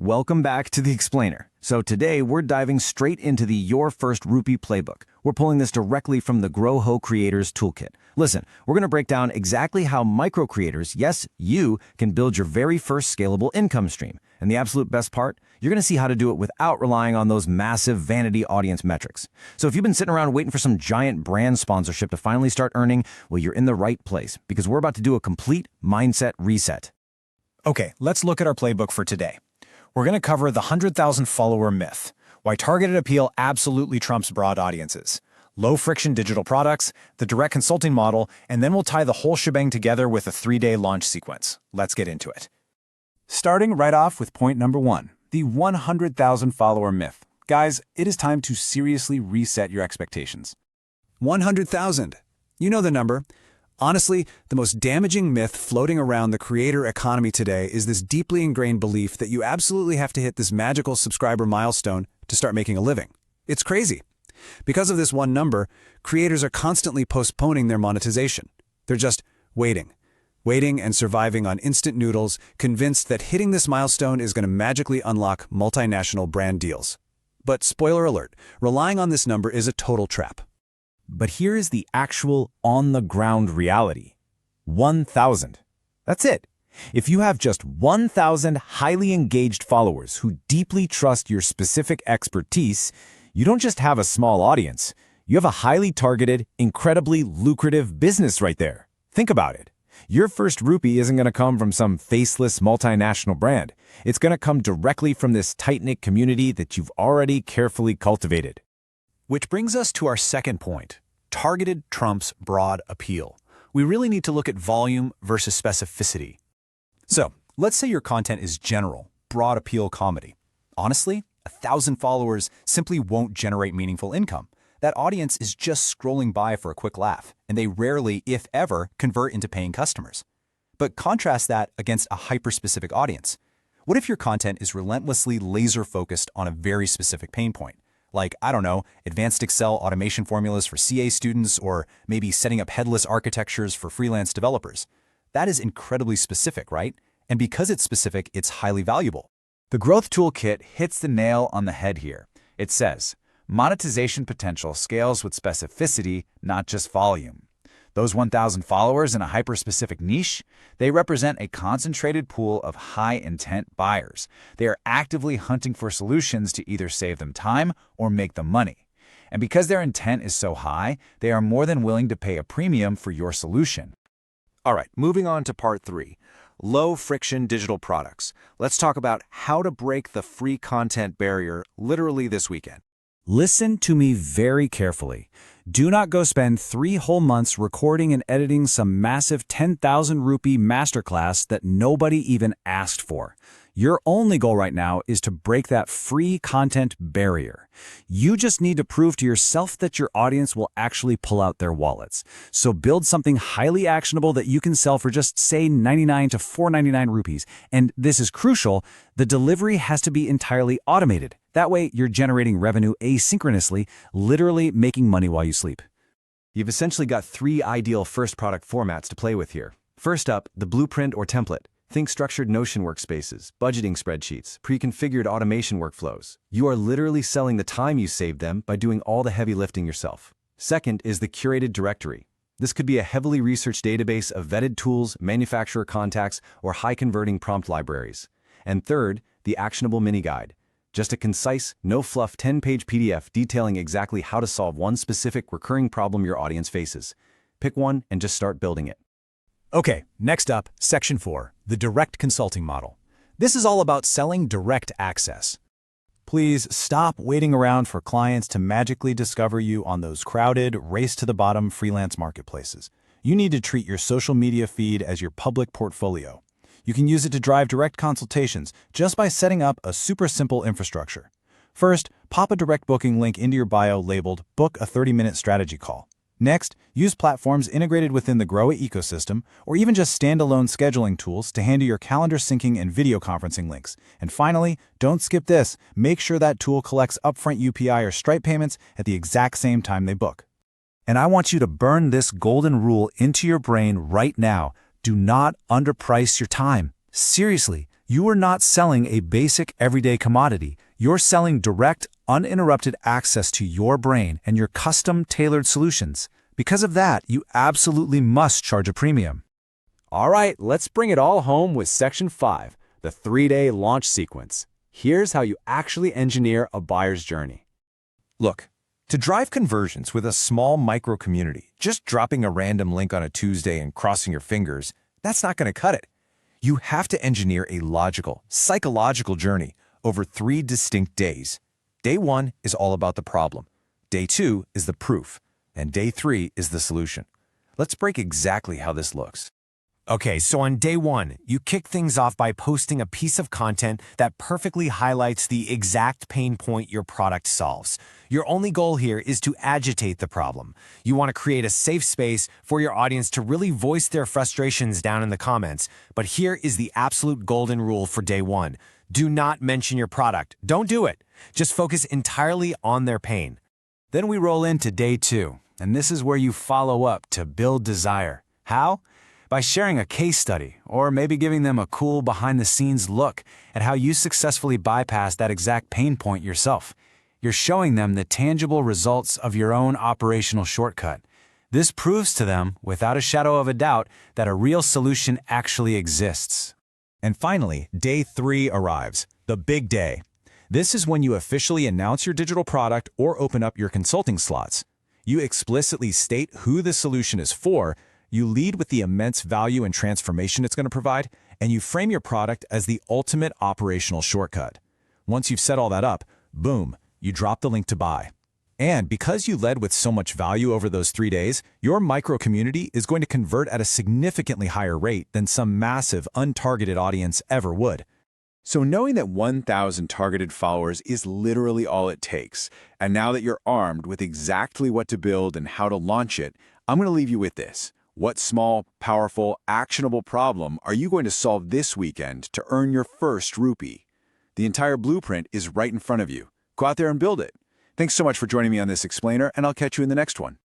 Welcome back to The Explainer. So today we're diving straight into the Your First Rupee Playbook. We're pulling this directly from the Growwh Creators Toolkit. Listen, we're going to break down exactly how micro creators, yes, you, can build your very first scalable income stream. And the absolute best part, you're going to see how to do it without relying on those massive vanity audience metrics. So if you've been sitting around waiting for some giant brand sponsorship to finally start earning, well, you're in the right place because we're about to do a complete mindset reset. Okay, let's look at our playbook for today. We're going to cover the 100,000 follower myth, why targeted appeal absolutely trumps broad audiences, low-friction digital products, the direct consulting model, and then we'll tie the whole shebang together with a 3-day launch sequence. Let's get into it. Starting right off with point number 1, the 100,000 follower myth. Guys, it is time to seriously reset your expectations. 100,000. You know the number. Honestly, the most damaging myth floating around the creator economy today is this deeply ingrained belief that you absolutely have to hit this magical subscriber milestone to start making a living. It's crazy. Because of this one number, creators are constantly postponing their monetization. They're just waiting and surviving on instant noodles, convinced that hitting this milestone is going to magically unlock multinational brand deals. But spoiler alert, relying on this number is a total trap. But here is the actual on-the-ground reality. 1,000. That's it. If you have just 1,000 highly engaged followers who deeply trust your specific expertise, you don't just have a small audience. You have a highly targeted, incredibly lucrative business right there. Think about it. Your first rupee isn't going to come from some faceless multinational brand. It's going to come directly from this tight-knit community that you've already carefully cultivated. Which brings us to our second point. Targeted trumps broad appeal. We really need to look at volume versus specificity. So, let's say your content is general, broad appeal comedy. Honestly, 1,000 followers simply won't generate meaningful income. That audience is just scrolling by for a quick laugh, and they rarely, if ever, convert into paying customers. But contrast that against a hyper-specific audience. What if your content is relentlessly laser-focused on a very specific pain point? Like, I don't know, advanced Excel automation formulas for CA students, or maybe setting up headless architectures for freelance developers. That is incredibly specific, right? And because it's specific, it's highly valuable. The Growth Toolkit hits the nail on the head here. It says, monetization potential scales with specificity, not just volume. Those 1,000 followers in a hyper-specific niche, they represent a concentrated pool of high-intent buyers. They are actively hunting for solutions to either save them time or make them money. And because their intent is so high, they are more than willing to pay a premium for your solution. All right, moving on to part 3, low-friction digital products. Let's talk about how to break the free content barrier literally this weekend. Listen to me very carefully. Do not go spend 3 whole months recording and editing some massive 10,000 rupee masterclass that nobody even asked for. Your only goal right now is to break that free content barrier. You just need to prove to yourself that your audience will actually pull out their wallets. So build something highly actionable that you can sell for just, say, 99 to 499 rupees. And this is crucial, the delivery has to be entirely automated. That way, you're generating revenue asynchronously, literally making money while you sleep. You've essentially got 3 ideal first product formats to play with here. First up, the blueprint or template. Think structured Notion workspaces, budgeting spreadsheets, pre-configured automation workflows. You are literally selling the time you saved them by doing all the heavy lifting yourself. Second is the curated directory. This could be a heavily researched database of vetted tools, manufacturer contacts, or high-converting prompt libraries. And third, the actionable mini guide. Just a concise, no-fluff 10-page PDF detailing exactly how to solve one specific recurring problem your audience faces. Pick one and just start building it. Okay, next up, Section 4, the direct consulting model. This is all about selling direct access. Please stop waiting around for clients to magically discover you on those crowded, race-to-the-bottom freelance marketplaces. You need to treat your social media feed as your public portfolio. You can use it to drive direct consultations just by setting up a super simple infrastructure. First, pop a direct booking link into your bio labeled Book a 30-minute strategy call. Next, use platforms integrated within the Growwh ecosystem or even just standalone scheduling tools to handle your calendar syncing and video conferencing links. And finally, don't skip this. Make sure that tool collects upfront UPI or Stripe payments at the exact same time they book. And I want you to burn this golden rule into your brain right now. Do not underprice your time. Seriously, You are not selling a basic everyday commodity. You're selling direct, uninterrupted access to your brain and your custom-tailored solutions. Because of that, you absolutely must charge a premium. All right, let's bring it all home with Section 5, the 3-day launch sequence. Here's how you actually engineer a buyer's journey. Look, to drive conversions with a small micro-community, just dropping a random link on a Tuesday and crossing your fingers, that's not going to cut it. You have to engineer a logical, psychological journey over 3 distinct days. Day 1 is all about the problem. Day 2 is the proof. And day 3 is the solution. Let's break exactly how this looks. Okay, so on day 1, you kick things off by posting a piece of content that perfectly highlights the exact pain point your product solves. Your only goal here is to agitate the problem. You want to create a safe space for your audience to really voice their frustrations down in the comments. But here is the absolute golden rule for day 1. Do not mention your product. Don't do it. Just focus entirely on their pain. Then we roll into day 2, and this is where you follow up to build desire. How? By sharing a case study, or maybe giving them a cool behind-the-scenes look at how you successfully bypassed that exact pain point yourself. You're showing them the tangible results of your own operational shortcut. This proves to them, without a shadow of a doubt, that a real solution actually exists. And finally, day 3 arrives, the big day. This is when you officially announce your digital product or open up your consulting slots. You explicitly state who the solution is for, you lead with the immense value and transformation it's going to provide, and you frame your product as the ultimate operational shortcut. Once you've set all that up, boom, you drop the link to buy. And because you led with so much value over those 3 days, your micro-community is going to convert at a significantly higher rate than some massive, untargeted audience ever would. So knowing that 1,000 targeted followers is literally all it takes, and now that you're armed with exactly what to build and how to launch it, I'm going to leave you with this. What small, powerful, actionable problem are you going to solve this weekend to earn your first rupee? The entire blueprint is right in front of you. Go out there and build it. Thanks so much for joining me on this explainer, and I'll catch you in the next one.